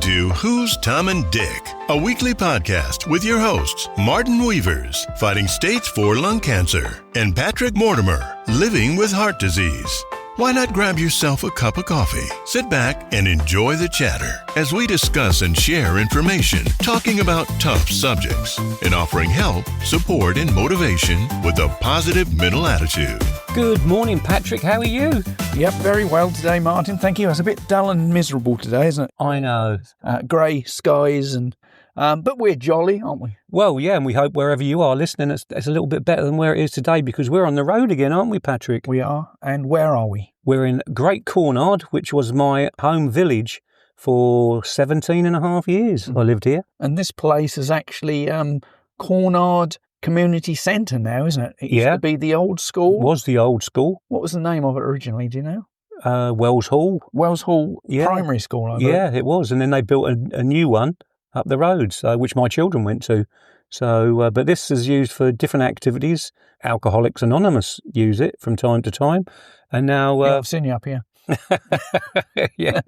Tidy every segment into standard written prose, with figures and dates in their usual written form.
to Who's Tom and Dick, a weekly podcast with your hosts, Martin Weavers, fighting stage 4 lung cancer, and Patrick Mortimer, living with heart disease. Why not grab yourself a cup of coffee, sit back, and enjoy the chatter as we discuss and share information, talking about tough subjects, and offering help, support, and motivation with a positive mental attitude. Good morning, Patrick. How are you? Yep, very well today, Martin. Thank you. It's a bit dull and miserable today, isn't it? I know. Grey skies, but we're jolly, aren't we? Well, yeah, and we hope wherever you are listening, it's a little bit better than where it is today, because we're on the road again, aren't we, Patrick? We are. And where are we? We're in Great Cornard, which was my home village for 17 and a half years. I lived here. And this place is actually Cornard Community Centre now, isn't it? It used to be the old school. It was the old school. What was the name of it originally, do you know? Wells Hall. Wells Hall Primary School, I believe. Yeah, it was. And then they built a new one up the road, which my children went to. So, but this is used for different activities. Alcoholics Anonymous use it from time to time. And now... I've seen you up here. Yeah.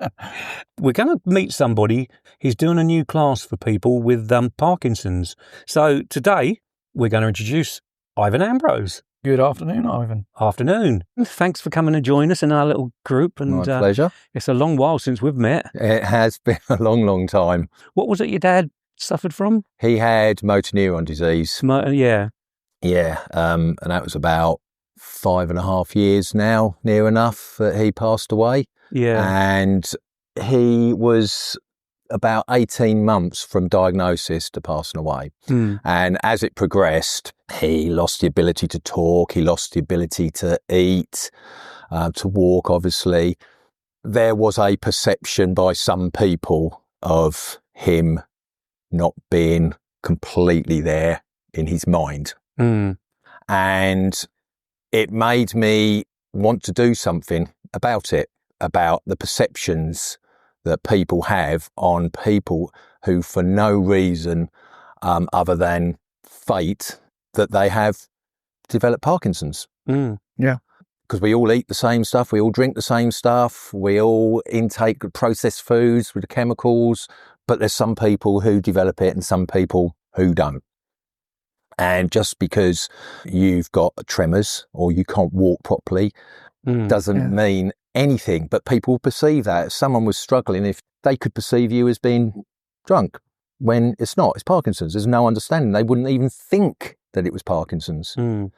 We're going to meet somebody. He's doing a new class for people with Parkinson's. So today, we're going to introduce Ivan Ambrose. Good afternoon, Ivan. Afternoon. Thanks for coming to join us in our little group. And, my pleasure. It's a long while since we've met. It has been a long, long time. What was it your dad suffered from? He had motor neuron disease. Yeah. Yeah, and that was about 5.5 years now, near enough, that he passed away. Yeah. And he was about 18 months from diagnosis to passing away. And as it progressed, he lost the ability to talk, he lost the ability to eat, to walk, obviously. There was a perception by some people of him not being completely there in his mind. And it made me want to do something about it, about the perceptions that people have on people who, for no reason other than fate, that they have developed Parkinson's. Yeah. Because we all eat the same stuff, we all drink the same stuff, we all intake processed foods with the chemicals, but there's some people who develop it and some people who don't. And just because you've got tremors or you can't walk properly doesn't mean anything, but people perceive that. If someone was struggling, if they could perceive you as being drunk, when it's not, it's Parkinson's. There's no understanding. They wouldn't even think that it was Parkinson's.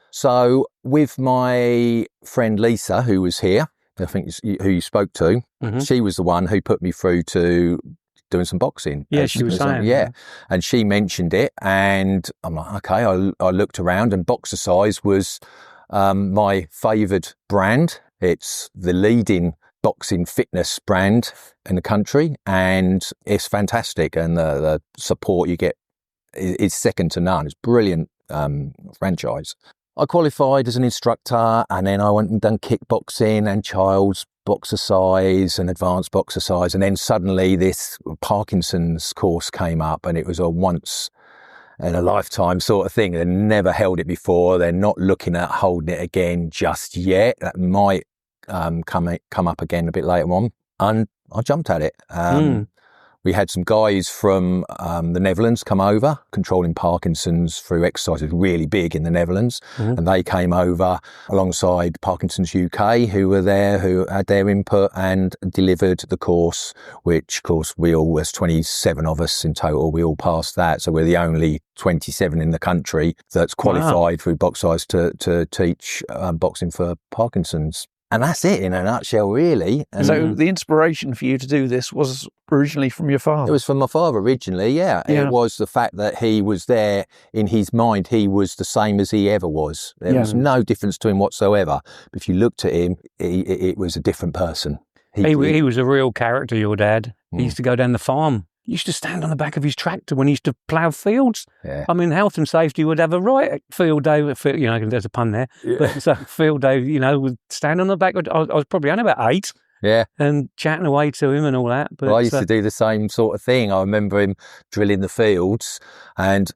So with my friend Lisa, who was here, I think who you spoke to, she was the one who put me through to doing some boxing. Yeah, she was saying. Yeah. And she mentioned it, and I'm like, okay, I looked around, and Boxercise was my favoured brand. It's the leading boxing fitness brand in the country, and it's fantastic. And the support you get is second to none. It's brilliant franchise. I qualified as an instructor, and then I went and done kickboxing and child's Boxercise and advanced Boxercise, and then suddenly this Parkinson's course came up, and it was a once in a lifetime sort of thing. They never held it before. They're not looking at holding it again just yet. That might come up again a bit later on, and I jumped at it. We had some guys from the Netherlands come over, controlling Parkinson's through exercise. It was really big in the Netherlands. And they came over alongside Parkinson's UK, who were there, who had their input and delivered the course, which, of course, there's 27 of us in total. We all passed that. So we're the only 27 in the country that's qualified through Boxercise to teach boxing for Parkinson's. And that's it in a nutshell, really. And so the inspiration for you to do this was originally from your father? It was from my father originally, yeah. It was the fact that he was there in his mind. He was the same as he ever was. There was no difference to him whatsoever. But if you looked at him, it was a different person. He was a real character, your dad. He used to go down the farm. He used to stand on the back of his tractor when he used to plough fields. Yeah. I mean, health and safety would have a right field day. There's a pun there. Yeah. But so field day, would stand on the back. I was probably only about 8. Yeah. And chatting away to him and all that. But I used to do the same sort of thing. I remember him drilling the fields, and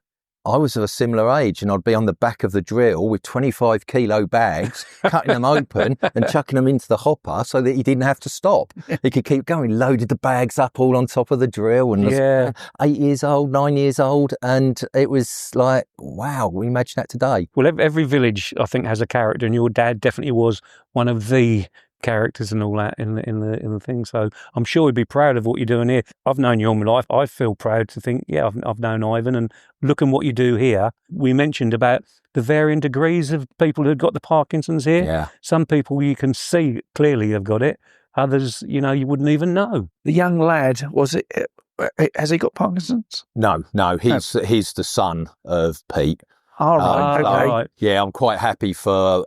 I was of a similar age, and I'd be on the back of the drill with 25 kilo bags, cutting them open and chucking them into the hopper so that he didn't have to stop. He could keep going, loaded the bags up all on top of the drill, and was 8 years old, 9 years old. And it was like, wow, we imagine that today. Well, every village, I think, has a character, and your dad definitely was one of the characters and all that in the thing. So I'm sure he'd be proud of what you're doing here. I've known you all my life. I feel proud to think, I've known Ivan, and looking what you do here. We mentioned about the varying degrees of people who've got the Parkinson's here. Yeah. Some people you can see clearly have got it. Others, you wouldn't even know. The young lad, has he got Parkinson's? No, he's the son of Pete. All right, okay. Right. Yeah, I'm quite happy for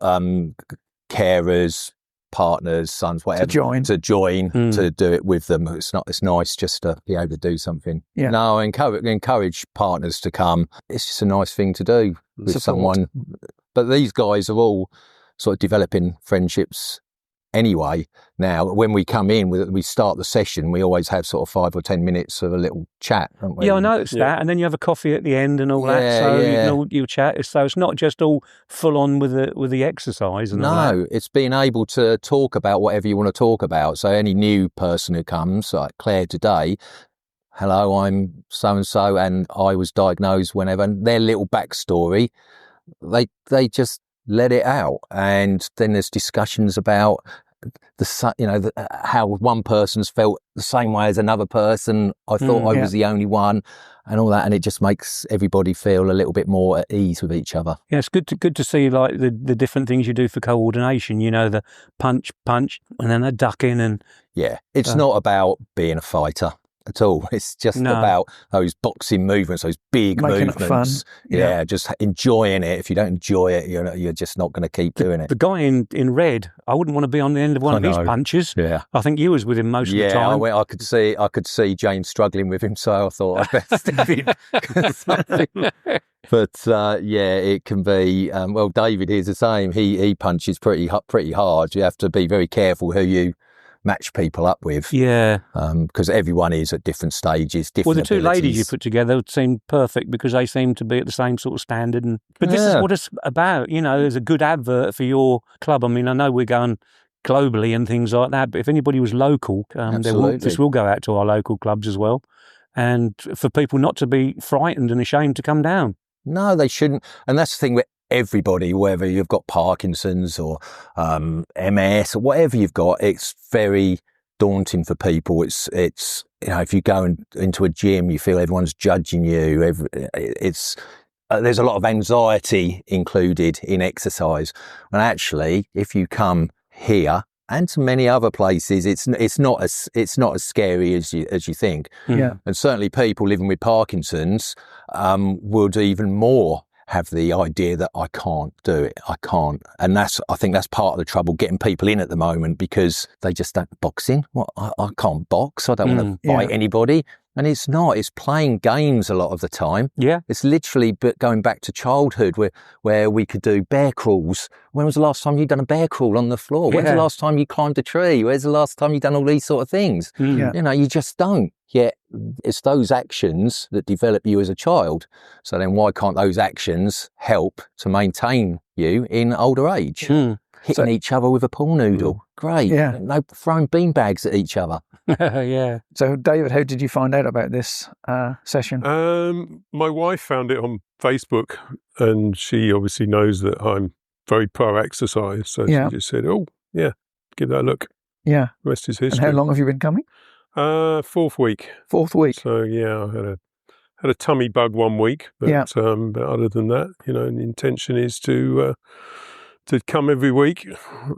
carers, partners, sons, whatever, to join to do it with them. It's nice just to be able to do something. Yeah. No, encourage partners to come. It's just a nice thing to do with someone. But these guys are all sort of developing friendships anyway. Now, when we come in, we start the session, we always have sort of 5 or 10 minutes of a little chat, don't we? Yeah, I noticed that. And then you have a coffee at the end and all that. So you chat. So it's not just all full on with the exercise and all that. No, it's being able to talk about whatever you want to talk about. So any new person who comes, like Claire today, hello, I'm so-and-so, and I was diagnosed whenever, and their little backstory, they just let it out. And then there's discussions about how one person's felt the same way as another person. I thought I was the only one, and all that, and it just makes everybody feel a little bit more at ease with each other. Yeah, it's good to see like the different things you do for coordination. The punch, and then the ducking, and it's not about being a fighter at all. It's just about those boxing movements, those big Making movements. It fun. Yeah, just enjoying it. If you don't enjoy it, you're just not going to keep doing it. The guy in red, I wouldn't want to be on the end of one of his punches. Yeah, I think you was with him most of the time. I could see James struggling with him, so I thought I'd better step in. Something. But it can be. David is the same. He punches pretty hard. You have to be very careful who you match people up with. Yeah. Because everyone is at different stages, different the two abilities. ladies you put together seemed perfect because they seem to be at the same sort of standard. But this is what it's about. There's a good advert for your club. I mean, I know we're going globally and things like that, but if anybody was local, this will go out to our local clubs as well. And for people not to be frightened and ashamed to come down. No, they shouldn't. And that's the thing with everybody, whether you've got Parkinson's or MS or whatever you've got, it's very daunting for people. It's if you go into a gym, you feel everyone's judging you. There's a lot of anxiety included in exercise. And actually, if you come here and to many other places, it's not as scary as you think. Yeah. And certainly people living with Parkinson's would even more have the idea that I can't do it. I can't. And I think that's part of the trouble getting people in at the moment, because they just don't boxing. Well, I can't box. I don't want to fight anybody. And it's not. It's playing games a lot of the time. Yeah. It's literally going back to childhood where we could do bear crawls. When was the last time you'd done a bear crawl on the floor? When's the last time you climbed a tree? Where's the last time you've done all these sort of things? Yeah. You just don't. Yet it's those actions that develop you as a child. So then why can't those actions help to maintain you in older age? Hitting each other with a pool noodle. Great. Yeah. No throwing beanbags at each other. Yeah. So, David, how did you find out about this session? My wife found it on Facebook, and she obviously knows that I'm very pro exercise. So she just said, "Oh, yeah, give that a look." Yeah. The rest is history. And how long have you been coming? 4th week. 4th week. So I had a tummy bug 1 week, but but other than that, the intention is to come every week.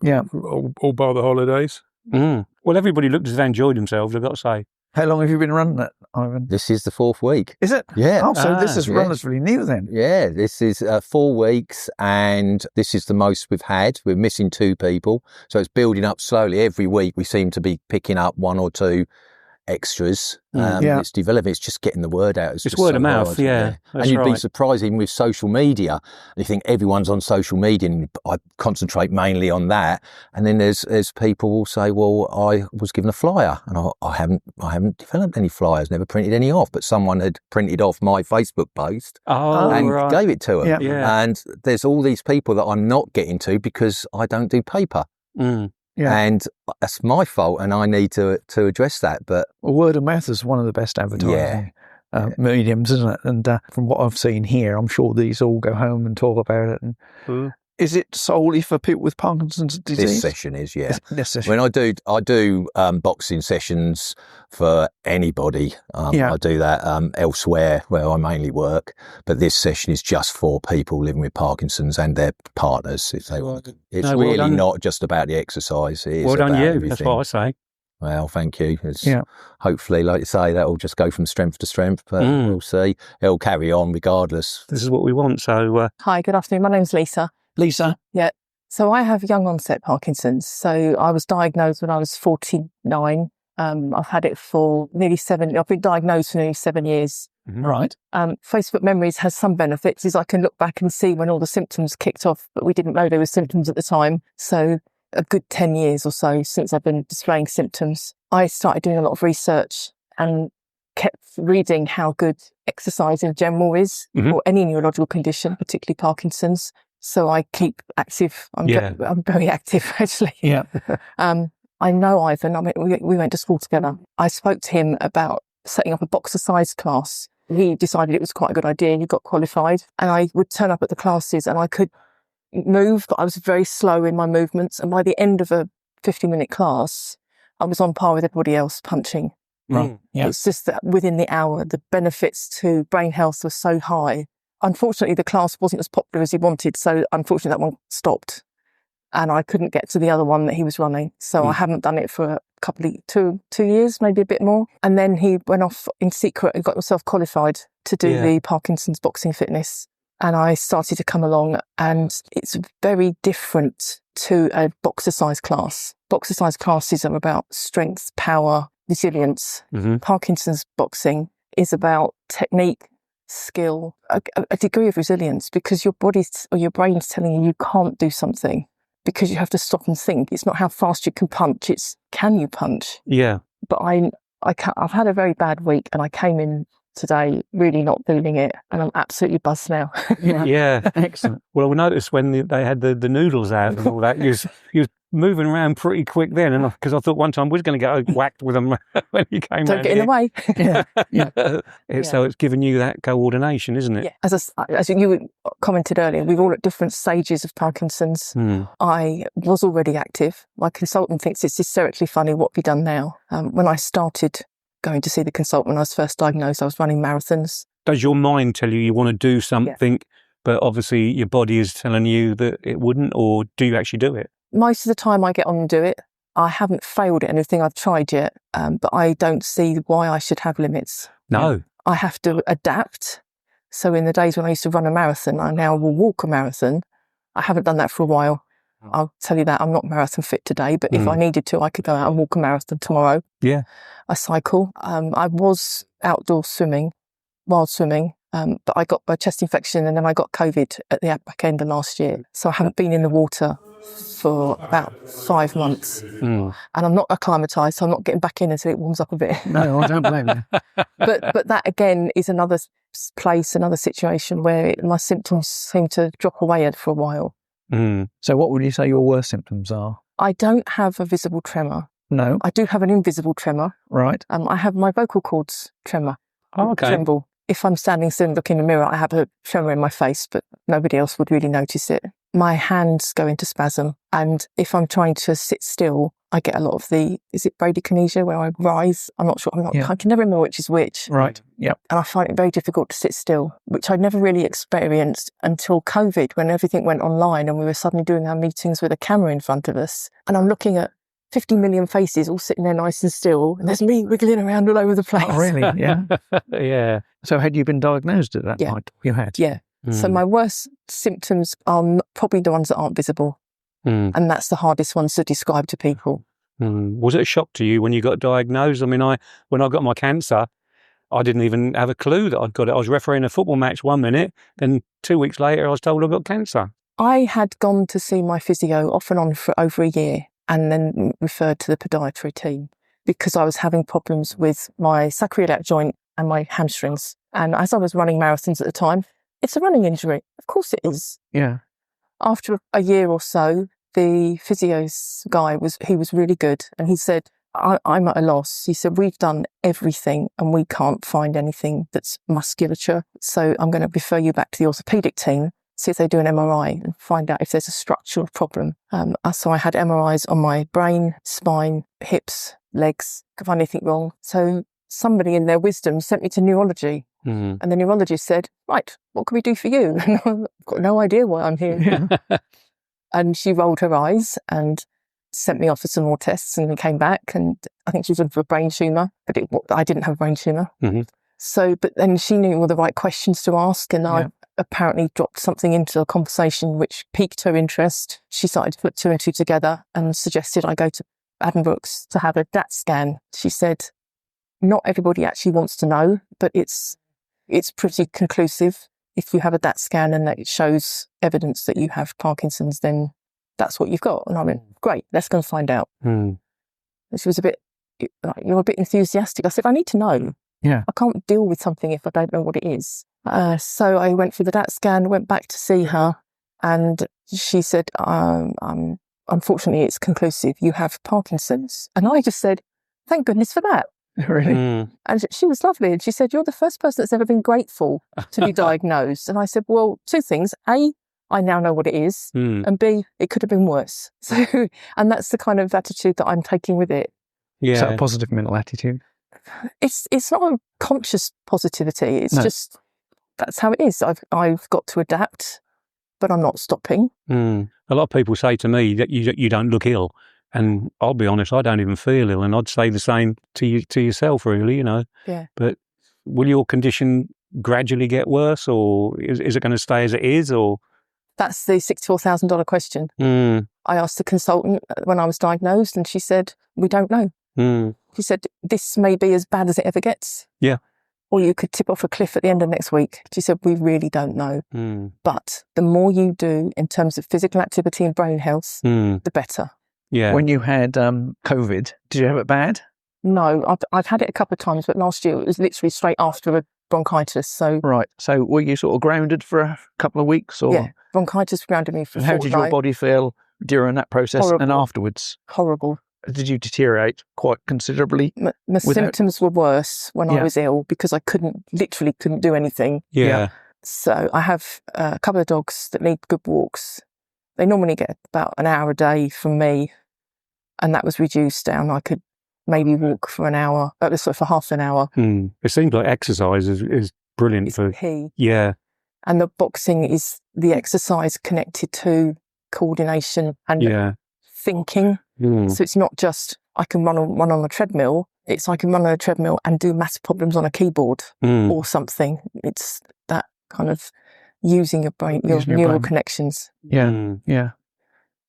Yeah. All bar the holidays. Well, everybody looked as if they enjoyed themselves, I've got to say. How long have you been running it, Ivan? This is the 4th week. Is it? Yeah. Oh, so this is relatively new then. Yeah, this is 4 weeks, and this is the most we've had. We're missing 2 people. So it's building up slowly. Every week we seem to be picking up 1 or 2 extras. It's developing. It's just getting the word out. It's word of mouth, and you'd be surprised, even with social media. You think everyone's on social media, and I concentrate mainly on that. And then there's people will say, "Well, I was given a flyer, and I haven't developed any flyers, never printed any off, but someone had printed off my Facebook post and gave it to them." Yeah. And there's all these people that I'm not getting to because I don't do paper. Yeah. And that's my fault, and I need to address that. But word of mouth is one of the best advertising mediums, isn't it? And from what I've seen here, I'm sure these all go home and talk about it. And is it solely for people with Parkinson's disease? This session is, This session. When I do boxing sessions for anybody. I do that elsewhere where I mainly work, but this session is just for people living with Parkinson's and their partners, if they want. It's really not just about the exercise. It is well done, about you. everything. That's what I say. Well, thank you. Hopefully, like you say, that will just go from strength to strength, but we'll see. It'll carry on regardless. This is what we want. So, Hi, good afternoon. My name's Lisa. Lisa? Yeah. So I have young onset Parkinson's. So I was diagnosed when I was 49. I've had it for I've been diagnosed for nearly 7 years. Right. Facebook Memories has some benefits, is I can look back and see when all the symptoms kicked off, but we didn't know there were symptoms at the time. So a good 10 years or so since I've been displaying symptoms, I started doing a lot of research and kept reading how good exercise in general is for any neurological condition, particularly Parkinson's. So I keep active. I'm very active, actually. Yeah. I know Ivan. I mean, we went to school together. I spoke to him about setting up a Boxercise class. He decided it was quite a good idea. He got qualified, and I would turn up at the classes, and I could move, but I was very slow in my movements. And by the end of a 50-minute class, I was on par with everybody else punching. Right. Yeah. It's just that within the hour, the benefits to brain health were so high. Unfortunately, the class wasn't as popular as he wanted, so unfortunately that one stopped. And I couldn't get to the other one that he was running. So I haven't done it for a couple of, two years, maybe a bit more. And then he went off in secret and got himself qualified to do the Parkinson's boxing fitness. And I started to come along, and it's very different to a Boxercise class. Boxercise classes are about strength, power, resilience. Parkinson's boxing is about technique, skill, a degree of resilience, because your body's or your brain's telling you can't do something, because you have to stop and think. It's not how fast you can punch, it's can you punch? Yeah. But I've had a very bad week, and I came in today really not feeling it, and I'm absolutely buzzed now. Yeah. Excellent. Well, we noticed when they had the noodles out and all that, you was moving around pretty quick then, and because I thought one time we was going to get whacked with them when you came. Don't get in the way. So it's given you that coordination, isn't it? Yeah. As you commented earlier, we're all at different stages of Parkinson's. I was already active. My consultant thinks it's hysterically funny. What have you done now? When I started going to see the consultant when I was first diagnosed, I was running marathons. Does your mind tell you want to do something, but obviously your body is telling you that it wouldn't, or do you actually do it? Most of the time I get on and do it. I haven't failed at anything I've tried yet, but I don't see why I should have limits. No. I have to adapt. So in the days when I used to run a marathon, I now will walk a marathon. I haven't done that for a while. I'll tell you that I'm not marathon fit today, but if I needed to, I could go out and walk a marathon tomorrow. Yeah. I cycle. I was outdoor swimming, wild swimming, but I got a chest infection, and then I got COVID at the back end of last year. So I haven't been in the water for about 5 months. And I'm not acclimatised, so I'm not getting back in until it warms up a bit. No, I don't blame you. But that again is another place, another situation where my symptoms seem to drop away for a while. So what would you say your worst symptoms are? I don't have a visible tremor. No. I do have an invisible tremor. Right. I have my vocal cords tremor. Oh, okay. Tremble. If I'm standing still and looking in the mirror, I have a tremor in my face, but nobody else would really notice it. My hands go into spasm, and if I'm trying to sit still, I get a lot of is it bradykinesia, where I rise? I'm not sure. I can never remember which is which. Right. Yep. And I find it very difficult to sit still, which I'd never really experienced until COVID, when everything went online and we were suddenly doing our meetings with a camera in front of us. And I'm looking at 50 million faces all sitting there nice and still, and there's me wiggling around all over the place. Oh, really? Yeah. Yeah. So had you been diagnosed at that point? You had? Yeah. So my worst symptoms are probably the ones that aren't visible. And that's the hardest ones to describe to people. Was it a shock to you when you got diagnosed? I mean, when I got my cancer, I didn't even have a clue that I'd got it. I was refereeing a football match 1 minute, then 2 weeks later I was told I got cancer. I had gone to see my physio off and on for over a year and then referred to the podiatry team because I was having problems with my sacroiliac joint and my hamstrings. And as I was running marathons at the time, it's a running injury. Of course it is. Yeah. After a year or so, the physio's guy was really good. And he said, I'm at a loss. He said, we've done everything and we can't find anything that's musculature. So I'm going to refer you back to the orthopaedic team, see if they do an MRI and find out if there's a structural problem. So I had MRIs on my brain, spine, hips, legs, couldn't find anything wrong. So somebody in their wisdom sent me to neurology. And the neurologist said, right, what can we do for you? And I've got no idea why I'm here. Yeah. And she rolled her eyes and sent me off for some more tests and came back. And I think she was looking for a brain tumour, but I didn't have a brain tumour. So, but then she knew all the right questions to ask. And I apparently dropped something into a conversation which piqued her interest. She started to put two and two together and suggested I go to Addenbrooke's to have a DAT scan. She said, not everybody actually wants to know, but it's pretty conclusive. If you have a DAT scan and that it shows evidence that you have Parkinson's, then that's what you've got. And I went, great, let's go and find out. And she was you're a bit enthusiastic. I said, I need to know. Yeah. I can't deal with something if I don't know what it is. So I went for the DAT scan, went back to see her, and she said, unfortunately, it's conclusive. You have Parkinson's. And I just said, thank goodness for that. Really? And she was lovely. And she said, you're the first person that's ever been grateful to be diagnosed. And I said, well, two things. A, I now know what it is. And B, it could have been worse. So, and that's the kind of attitude that I'm taking with it. Yeah. Is that a positive mental attitude? It's not a conscious positivity. It's just, that's how it is. I've got to adapt, but I'm not stopping. A lot of people say to me that you don't look ill. And I'll be honest, I don't even feel ill, and I'd say the same to yourself, really, you know. Yeah. But will your condition gradually get worse, or is it going to stay as it is, or? That's the $64,000 question. I asked the consultant when I was diagnosed, and she said, we don't know. She said, this may be as bad as it ever gets. Yeah. Or you could tip off a cliff at the end of next week. She said, we really don't know. But the more you do in terms of physical activity and brain health, the better. Yeah. When you had COVID, did you have it bad? No, I've had it a couple of times, but last year it was literally straight after a bronchitis. So right. So were you sort of grounded for a couple of weeks? Or? Yeah, bronchitis grounded me for a fortnight. How did your body feel during that process? Horrible. And afterwards? Horrible. Did you deteriorate quite considerably? My symptoms were worse when I was ill because I literally couldn't do anything. Yeah. So I have a couple of dogs that need good walks. They normally get about an hour a day from me, and that was reduced down. I could maybe walk for an hour, for half an hour. It seems like exercise is brilliant it's for key. Yeah. And the boxing is the exercise connected to coordination and thinking. So it's not just I can run on a treadmill. It's I can run on a treadmill and do math problems on a keyboard or something. It's that kind of using your brain, your neural connections. Yeah, yeah.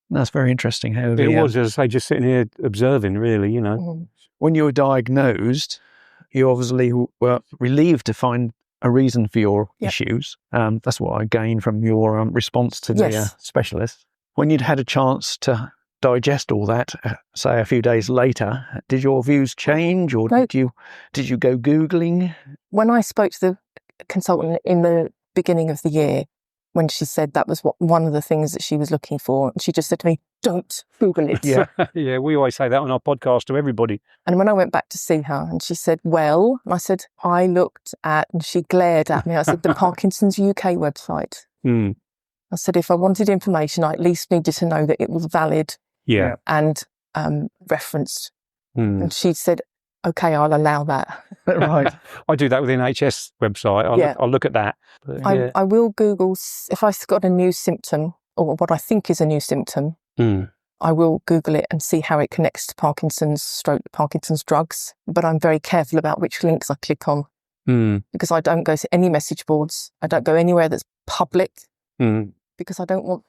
That's very interesting. How it was, as I say, just sitting here observing, really, you know. When you were diagnosed, you obviously were relieved to find a reason for your issues. That's what I gained from your response to the specialist. When you'd had a chance to digest all that, say a few days later, did your views change, or did you go Googling? When I spoke to the consultant in the beginning of the year, when she said that was one of the things that she was looking for, she just said to me, don't Google it. Yeah, yeah, we always say that on our podcast to everybody. And when I went back to see her, and she said, well, and I said, I looked at, and she glared at me, I said, the Parkinson's UK website. I said, if I wanted information, I at least needed to know that it was valid and referenced. And she said, okay, I'll allow that. Right. I do that with the NHS website. I'll look at that. But, I will Google, if I've got a new symptom, or what I think is a new symptom, I will Google it and see how it connects to Parkinson's drugs. But I'm very careful about which links I click on because I don't go to any message boards. I don't go anywhere that's public because I don't want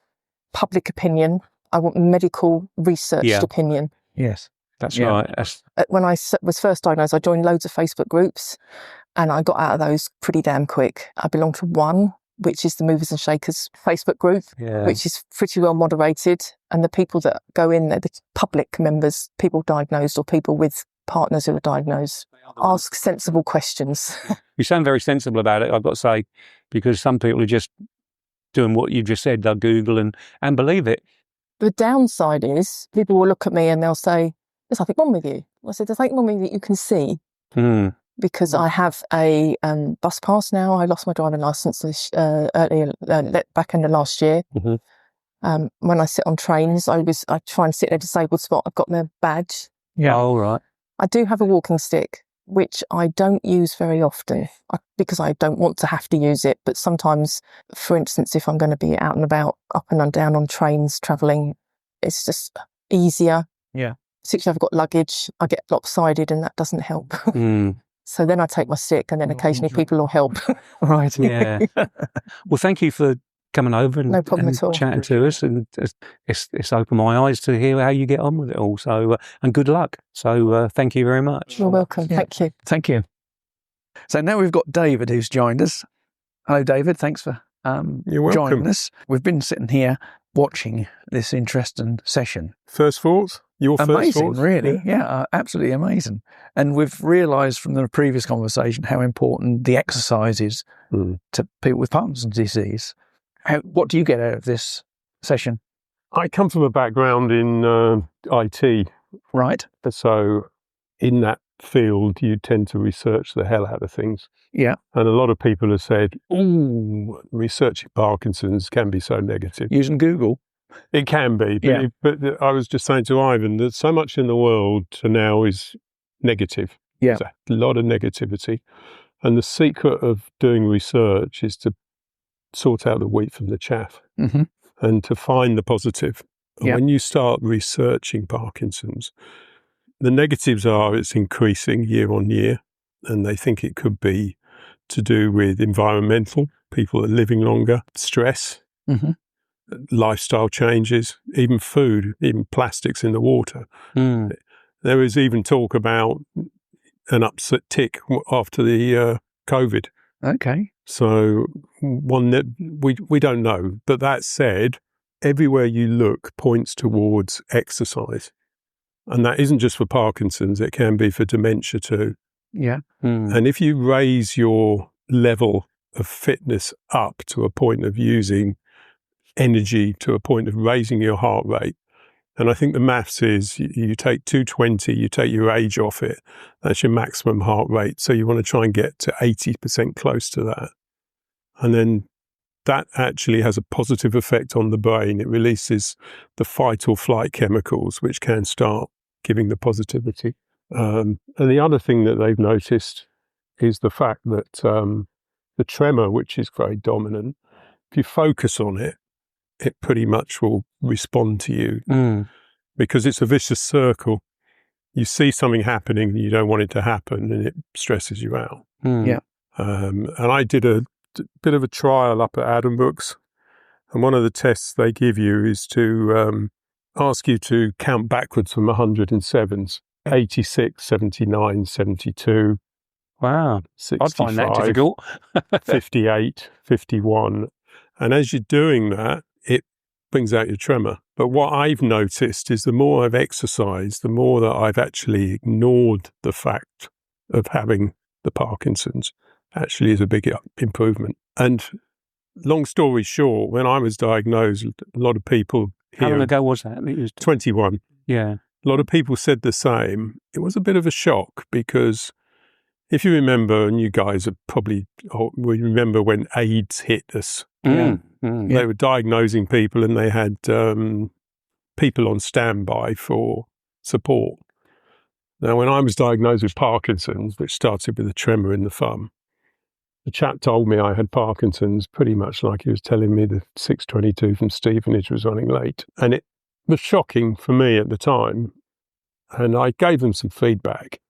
public opinion. I want medical researched opinion. Yes. That's right. When I was first diagnosed, I joined loads of Facebook groups and I got out of those pretty damn quick. I belong to one, which is the Movers and Shakers Facebook group, which is pretty well moderated. And the people that go in there, the public members, people diagnosed or people with partners who are diagnosed, ask sensible questions. You sound very sensible about it, I've got to say, because some people are just doing what you just said. They'll Google and believe it. The downside is people will look at me and they'll say, there's nothing wrong with you. I said, there's nothing wrong with me that you can see. Because I have a bus pass now. I lost my driving licence back in the last year. When I sit on trains, I try and sit in a disabled spot. I've got my badge. Yeah. Oh, right. I do have a walking stick, which I don't use very often because I don't want to have to use it. But sometimes, for instance, if I'm going to be out and about, up and down on trains, travelling, it's just easier. Yeah. Particularly if I've got luggage, I get lopsided and that doesn't help. So then I take my stick and then occasionally people will help. Right. Yeah. Well, thank you for coming over and, no problem and at all. Chatting to us. And it's opened my eyes to hear how you get on with it all. So, and good luck. So thank you very much. You're welcome. Yeah. Thank you. Thank you. So now we've got David who's joined us. Hello, David. Thanks for joining us. We've been sitting here watching this interesting session. First thoughts? Your first amazing, thoughts? Really. Yeah, absolutely amazing. And we've realised from the previous conversation how important the exercise is to people with Parkinson's disease. What do you get out of this session? I come from a background in IT. Right. So in that field, you tend to research the hell out of things. Yeah. And a lot of people have said, researching Parkinson's can be so negative. Using Google. It can be. But I was just saying to Ivan that so much in the world now is negative. Yeah. There's a lot of negativity. And the secret of doing research is to sort out the wheat from the chaff and to find the positive. And when you start researching Parkinson's, the negatives are it's increasing year on year, and they think it could be to do with environmental, people are living longer, stress, lifestyle changes, even food, even plastics in the water. There was even talk about an uptick after the COVID. Okay. So one that we don't know. But that said, everywhere you look points towards exercise. And that isn't just for Parkinson's, it can be for dementia too. Yeah. And if you raise your level of fitness up to a point of using energy, to a point of raising your heart rate, and I think the maths is you take 220, you take your age off it, that's your maximum heart rate. So you want to try and get to 80% close to that. And then that actually has a positive effect on the brain. It releases the fight or flight chemicals, which can start giving the positivity. And the other thing that they've noticed is the fact that the tremor, which is very dominant, if you focus on it, it pretty much will respond to you because it's a vicious circle. You see something happening and you don't want it to happen, and it stresses you out. Yeah. And I did a bit of a trial up at Addenbrooke's, and one of the tests they give you is to ask you to count backwards from 107s, 86, 79, 72. Wow. 65, I'd find that difficult. 58, 51. And as you're doing that, it brings out your tremor. But what I've noticed is the more I've exercised, the more that I've actually ignored the fact of having the Parkinson's actually is a big improvement. And long story short, when I was diagnosed, a lot of people here... How long ago was that? 21. Yeah. A lot of people said the same. It was a bit of a shock because if you remember, and you guys are probably remember when AIDS hit us, they were diagnosing people and they had people on standby for support. Now, when I was diagnosed with Parkinson's, which started with a tremor in the thumb, the chap told me I had Parkinson's pretty much like he was telling me the 622 from Stevenage was running late. And it was shocking for me at the time. And I gave them some feedback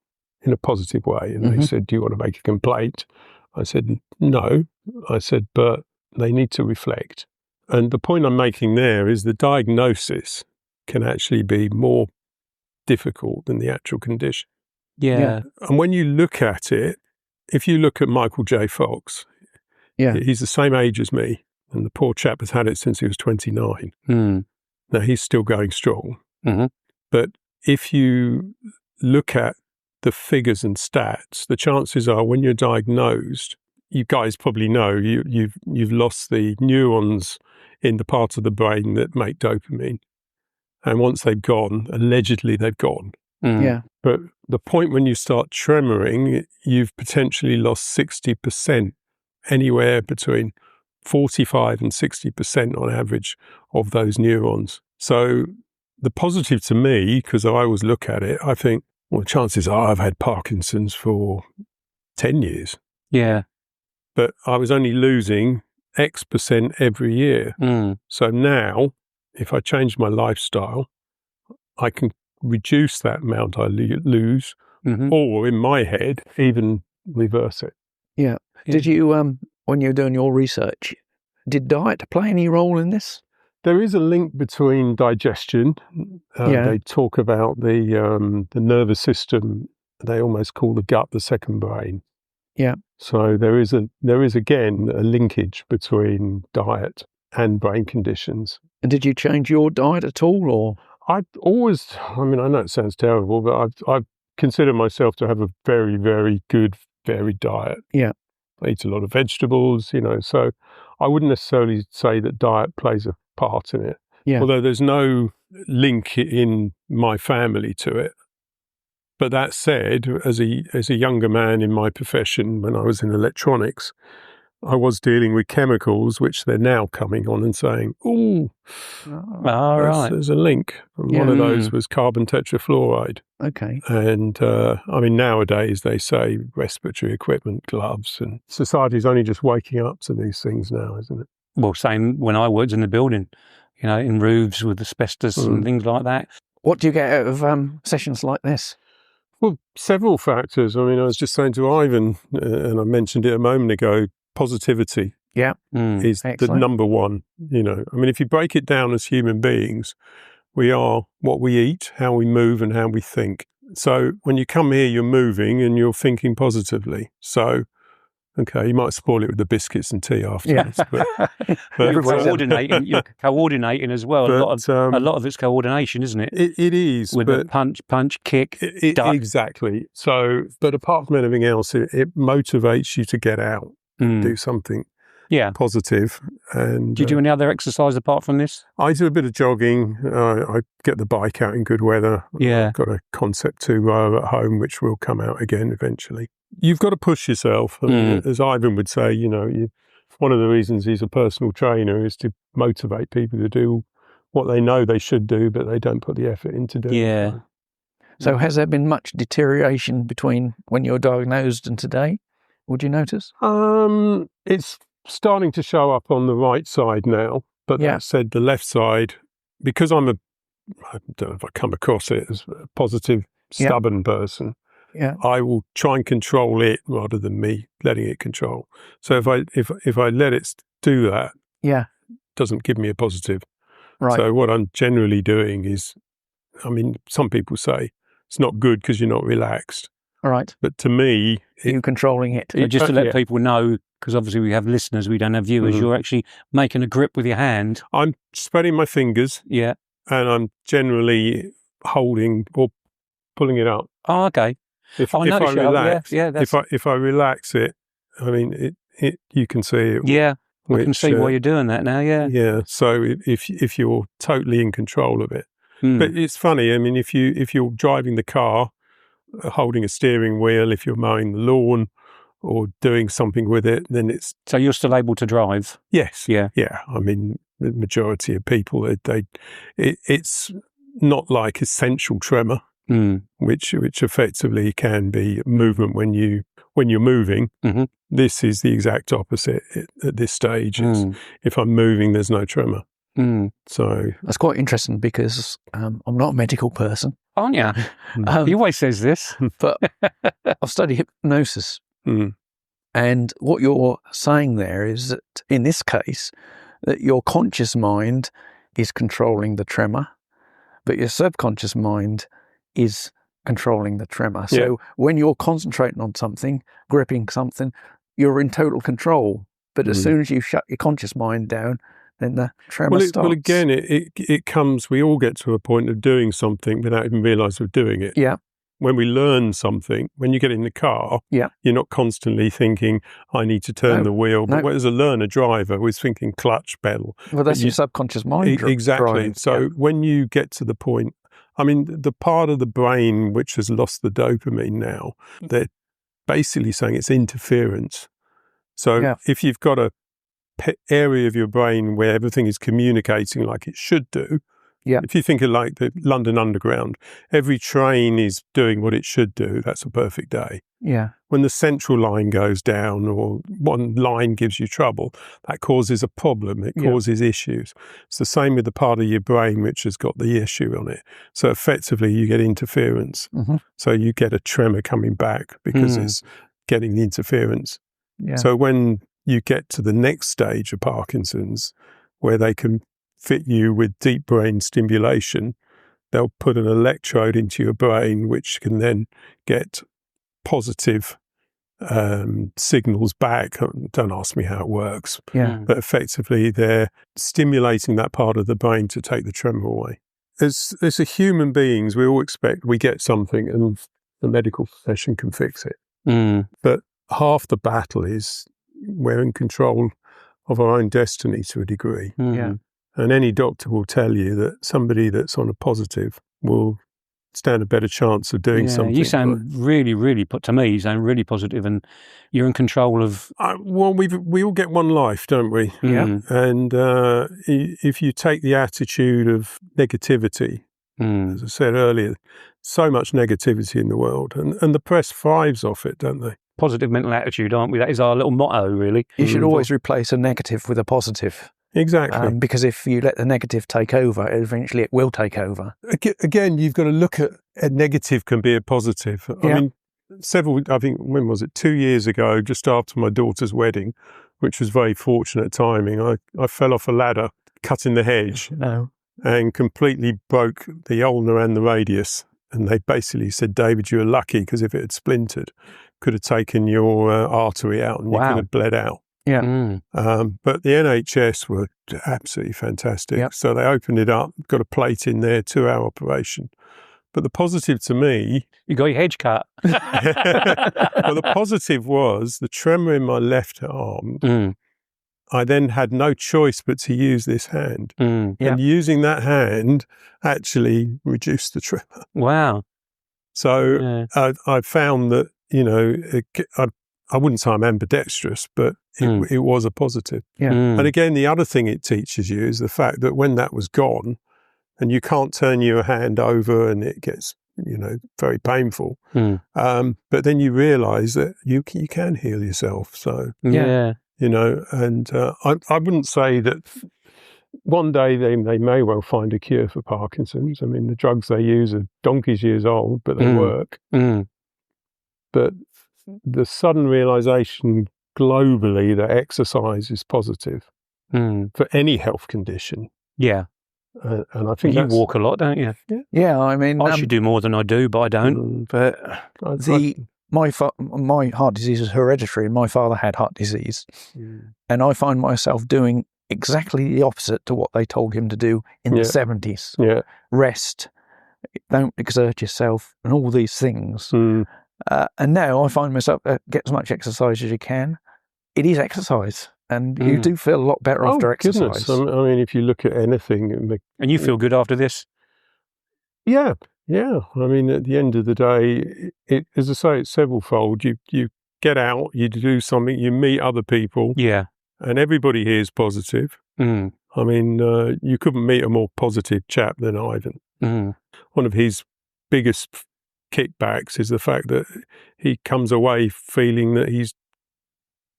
in a positive way. And they said, do you want to make a complaint? I said, no. I said, but they need to reflect. And the point I'm making there is the diagnosis can actually be more difficult than the actual condition. Yeah. And when you look at it, if you look at Michael J. Fox, he's the same age as me, and the poor chap has had it since he was 29. Now, he's still going strong. But if you look at the figures and stats, the chances are when you're diagnosed, you guys probably know you've lost the neurons in the parts of the brain that make dopamine. And once they've gone, allegedly they've gone. But the point when you start tremoring, you've potentially lost 60%, anywhere between 45 and 60% on average of those neurons. So the positive to me, because I always look at it, I think, well, chances are I've had Parkinson's for 10 years. Yeah. But I was only losing X% every year. So now, if I change my lifestyle, I can reduce that amount I lose, or in my head, even reverse it. Yeah. Did you, when you were doing your research, did diet play any role in this? There is a link between digestion. They talk about the nervous system. They almost call the gut the second brain. Yeah. So there is again a linkage between diet and brain conditions. And did you change your diet at all, or? I know it sounds terrible, but I've considered myself to have a very, very good varied diet. Yeah. I eat a lot of vegetables, so I wouldn't necessarily say that diet plays a part in it. Yeah. Although there's no link in my family to it. But that said, as a younger man in my profession, when I was in electronics, I was dealing with chemicals, which they're now coming on and saying, there's a link. And one of those was carbon tetrafluoride. Okay. And nowadays they say respiratory equipment, gloves, and society's only just waking up to these things now, isn't it? Well, same when I worked in the building, in roofs with asbestos and things like that. What do you get out of sessions like this? Well, several factors. I was just saying to Ivan, and I mentioned it a moment ago, positivity is the number one. If you break it down as human beings, we are what we eat, how we move, and how we think. So when you come here, you're moving and you're thinking positively. So, okay, you might spoil it with the biscuits and tea afterwards. Yeah. But you're coordinating as well. But, a lot of it's coordination, isn't it? It is. With the punch, kick, duck. Exactly. So, but apart from anything else, it motivates you to get out. Do something positive. And do you do any other exercise apart from this? I do a bit of jogging. I get the bike out in good weather. I've got a Concept 2 rower at home, which will come out again eventually. You've got to push yourself. As Ivan would say, one of the reasons he's a personal trainer is to motivate people to do what they know they should do, but they don't put the effort into doing it. So has there been much deterioration between when you were diagnosed and today? Would you notice? It's starting to show up on the right side now, but that said, the left side, because I don't know if I come across it as a positive, stubborn person, I will try and control it rather than me letting it control. So if I let it do that, it doesn't give me a positive. Right. So what I'm generally doing is, some people say it's not good because you're not relaxed. All right. But to me... You're controlling it. Just to let people know, because obviously we have listeners, we don't have viewers, you're actually making a grip with your hand. I'm spreading my fingers. Yeah. And I'm generally holding or pulling it up. Oh, okay. If I relax, if I relax it, you can see it. Yeah. I can see why you're doing that now, yeah. Yeah. So if you're totally in control of it. But it's funny, if you're driving the car, holding a steering wheel, if you're mowing the lawn or doing something with it, then it's... So you're still able to drive? Yes. Yeah. Yeah. The majority of people, it's not like essential tremor, which effectively can be movement when you're moving. This is the exact opposite at this stage. If I'm moving, there's no tremor. So that's quite interesting because I'm not a medical person. Aren't you? He always says this. But I've studied hypnosis. And what you're saying there is that in this case, that your conscious mind is controlling the tremor, but your subconscious mind is controlling the tremor. So when you're concentrating on something, gripping something, you're in total control. But as soon as you shut your conscious mind down, then the tremor starts. Well, again, it comes, we all get to a point of doing something without even realising we're doing it. Yeah. When we learn something, when you get in the car, you're not constantly thinking, I need to turn the wheel. But as a learner driver, we're thinking clutch, pedal. Well, that's your subconscious mind. Exactly. Drive. So when you get to the point, I mean, the part of the brain which has lost the dopamine now, they're basically saying it's interference. So if you've got a area of your brain where everything is communicating like it should do, if you think of like the London Underground, every train is doing what it should do. That's a perfect day. Yeah. When the central line goes down or one line gives you trouble, that causes a problem. It causes issues. It's the same with the part of your brain which has got the issue on it. So effectively you get interference. So you get a tremor coming back because it's getting the interference. Yeah. So when you get to the next stage of Parkinson's, where they can fit you with deep brain stimulation, they'll put an electrode into your brain, which can then get positive signals back. Don't ask me how it works. But effectively, they're stimulating that part of the brain to take the tremor away. As a human beings, we all expect we get something and the medical profession can fix it. But half the battle is we're in control of our own destiny to a degree. And any doctor will tell you that somebody that's on a positive will stand a better chance of doing something. You sound really, to me, you sound really positive, and you're in control of... Well, we all get one life, don't we? Yeah. And if you take the attitude of negativity, as I said earlier, so much negativity in the world, and the press thrives off it, don't they? Positive mental attitude, aren't we? That is our little motto, really. You should always replace a negative with a positive. Exactly. Because if you let the negative take over, eventually it will take over. Again, you've got to look at a negative can be a positive. I mean, when was it? 2 years ago, just after my daughter's wedding, which was very fortunate timing, I fell off a ladder, cutting the hedge, and completely broke the ulnar and the radius. And they basically said, David, you were lucky because if it had splintered, could have taken your artery out and you could have bled out. Yeah. But the NHS were absolutely fantastic. So they opened it up, got a plate in there, 2-hour operation. But the positive to me... You got your hedge cut. Well, the positive was the tremor in my left arm. I then had no choice but to use this hand. And using that hand actually reduced the tremor. Wow. So I found that, I wouldn't say I'm ambidextrous, but it was a positive. And again, the other thing it teaches you is the fact that when that was gone, and you can't turn your hand over and it gets, very painful. But then you realise that you can heal yourself. So, and I wouldn't say that one day they may well find a cure for Parkinson's. I mean, the drugs they use are donkey's years old, but they work. But the sudden realisation globally that exercise is positive for any health condition. Yeah. And I think you walk a lot, don't you? Yeah, I mean... I should do more than I do, but I don't. But my heart disease is hereditary. My father had heart disease. And I find myself doing exactly the opposite to what they told him to do in the 70s. Rest, don't exert yourself, and all these things. And now I find myself, get as much exercise as you can. It is exercise. And you do feel a lot better after exercise. Goodness. I mean, if you look at anything... And you feel good after this? Yeah. I mean, at the end of the day, as I say, it's several-fold. You get out, you do something, you meet other people. Yeah. And everybody here is positive. I mean, you couldn't meet a more positive chap than Ivan. One of his biggest kickbacks is the fact that he comes away feeling that he's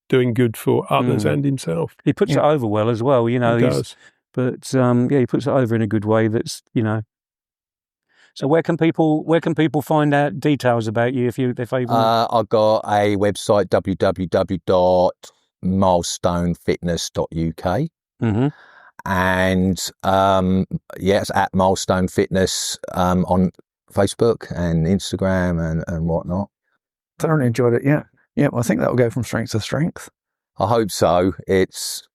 doing good for others and himself. He puts it over well as well, He does. But he puts it over in a good way. That's So where can people find out details about you if they want? I've got a website, www.milestonefitness.uk. And it's at Milestone Fitness on Facebook and Instagram and whatnot. Thoroughly enjoyed it. Yeah. Yeah. Well, I think that'll go from strength to strength. I hope so. It's,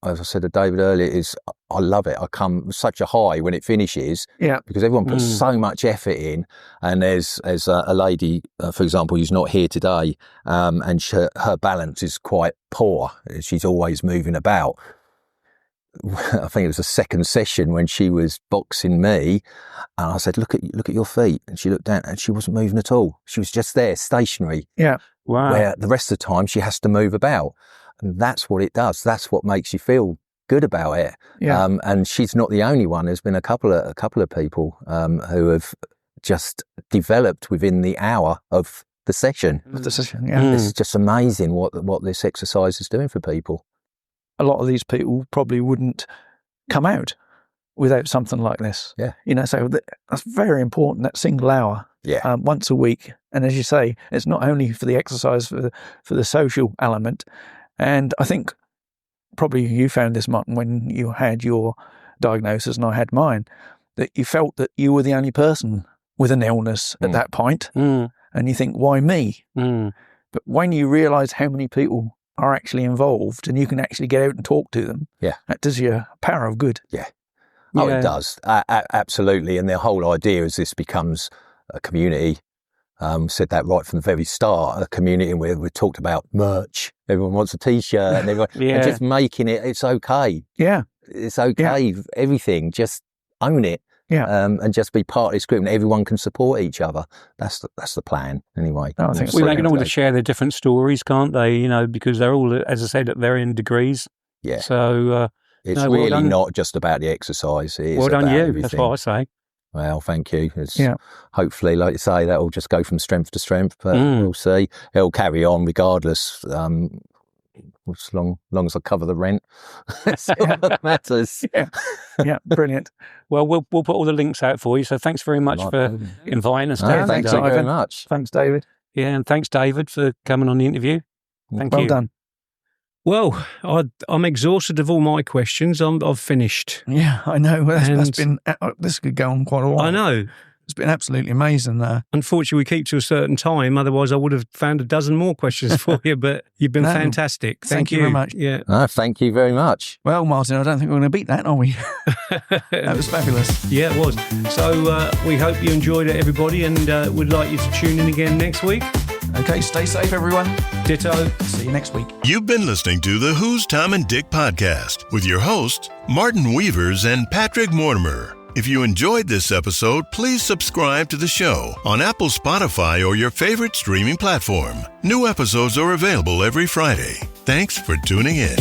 as I said to David earlier, I love it. I come such a high when it finishes. Yeah. Because everyone puts so much effort in, and there's a lady, for example, who's not here today, and her balance is quite poor. She's always moving about. I think it was the second session when she was boxing me, and I said, look at your feet. And she looked down and she wasn't moving at all. She was just there, stationary. Yeah. Wow. Where the rest of the time she has to move about. And that's what it does. That's what makes you feel good about it. Yeah. And she's not the only one. There's been a couple of people who have just developed within the hour of the session. Yeah. It's just amazing what this exercise is doing for people. A lot of these people probably wouldn't come out without something like this. Yeah. So that's very important, that single hour. Yeah. Once a week. And as you say, it's not only for the exercise, for the social element. And I think probably you found this, Martin, when you had your diagnosis and I had mine, that you felt that you were the only person with an illness at that point. And you think, why me? But when you realise how many people are actually involved and you can actually get out and talk to them, that does you a power of good. Yeah. Oh, it does. Absolutely. And the whole idea is this becomes a community. Said that right from the very start, a community where we talked about merch. Everyone wants a T-shirt and everyone, and just making it, it's okay. Yeah. It's okay. Everything, just own it. Yeah. And just be part of this group and everyone can support each other. That's the plan anyway. No, I think they can all share their different stories, can't they? Because they're all, as I said, at varying degrees. Yeah. So it's really not just about the exercise. It is well done, about you. everything. That's what I say. Well, thank you. Hopefully, like you say, that will just go from strength to strength, but we'll see. It'll carry on regardless, as long as I cover the rent. That's what matters. Yeah, brilliant. Well, we'll put all the links out for you, so thanks very much for inviting us. Thanks very much. Thanks, David. Yeah, and thanks, David, for coming on the interview. Thank you. Well done. Well, I'm exhausted of all my questions. I've finished. Yeah, I know. That's been, this could go on quite a while. I know. It's been absolutely amazing. Unfortunately, we keep to a certain time. Otherwise, I would have found a dozen more questions for you, but you've been fantastic. Thank you very much. Yeah. Thank you very much. Well, Martin, I don't think we're going to beat that, are we? That was fabulous. Yeah, it was. So we hope you enjoyed it, everybody, and we'd like you to tune in again next week. Okay, stay safe, everyone. Ditto. See you next week. You've been listening to the Who's Tom and Dick podcast with your hosts, Martin Weavers and Patrick Mortimer. If you enjoyed this episode, please subscribe to the show on Apple, Spotify, or your favorite streaming platform. New episodes are available every Friday. Thanks for tuning in.